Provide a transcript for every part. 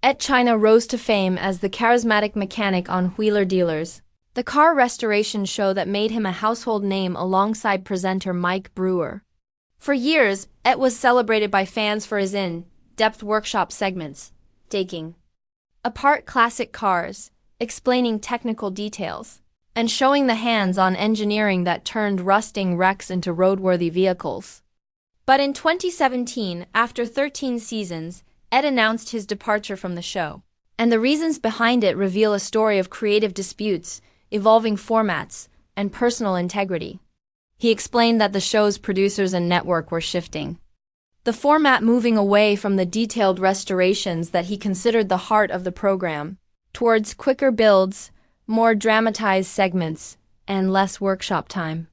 Edd China rose to fame as the charismatic mechanic on Wheeler Dealers, the car restoration show that made him a household name alongside presenter Mike Brewer. For years, Edd was celebrated by fans for his in-depth workshop segments, taking apart classic cars, explaining technical details, and showing the hands-on engineering that turned rusting wrecks into roadworthy vehicles. But in 2017, after 13 seasons, Edd announced his departure from the show. And the reasons behind it reveal a story of creative disputes, evolving formats, and personal integrity. He explained that the show's producers and network were shifting the format, moving away from the detailed restorations that he considered the heart of the program, towards quicker builds, more dramatized segments, and less workshop time.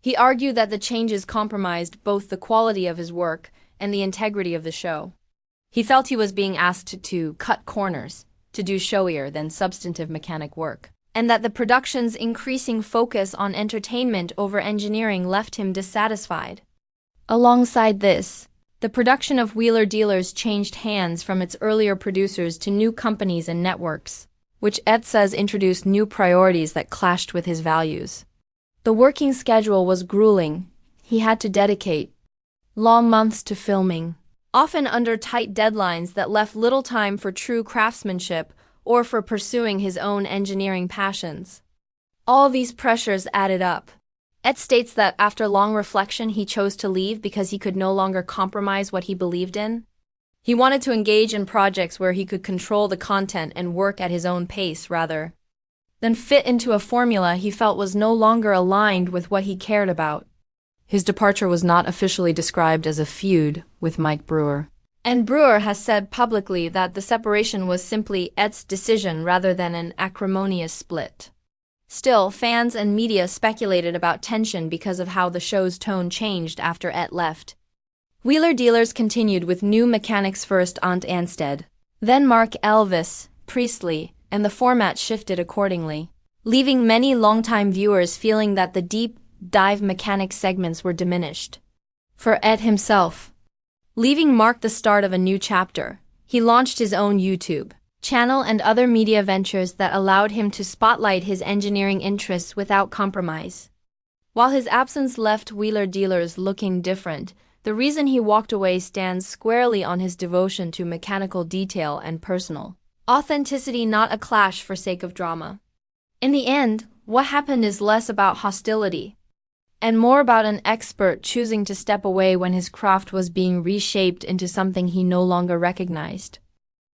He argued that the changes compromised both the quality of his work and the integrity of the show. He felt he was being asked to cut corners, to do showier than substantive mechanic work, and that the production's increasing focus on entertainment over engineering left him dissatisfied. Alongside this, the production of Wheeler Dealers changed hands from its earlier producers to new companies and networks, which Edd says introduced new priorities that clashed with his values. The working schedule was grueling. He had to dedicate long months to filming, often under tight deadlines that left little time for true craftsmanship or for pursuing his own engineering passions. All these pressures added up. Edd states that after long reflection he chose to leave because he could no longer compromise what he believed in. He wanted to engage in projects where he could control the content and work at his own pace rather than fit into a formula he felt was no longer aligned with what he cared about. His departure was not officially described as a feud with Mike Brewer, and Brewer has said publicly that the separation was simply Edd's decision rather than an acrimonious split. Still, fans and media speculated about tension because of how the show's tone changed after Edd left. Wheeler Dealers continued with new mechanics first Aunt Anstead, then Mark Elvis Priestley, and the format shifted accordingly, leaving many longtime viewers feeling that the deep-dive mechanic segments were diminished. For Edd himself, leaving marked the start of a new chapter. He launched his own YouTube channel and other media ventures that allowed him to spotlight his engineering interests without compromise. While his absence left Wheeler Dealers looking different, the reason he walked away stands squarely on his devotion to mechanical detail and personal authenticity, not a clash for sake of drama. In the end, what happened is less about hostility and more about an expert choosing to step away when his craft was being reshaped into something he no longer recognized.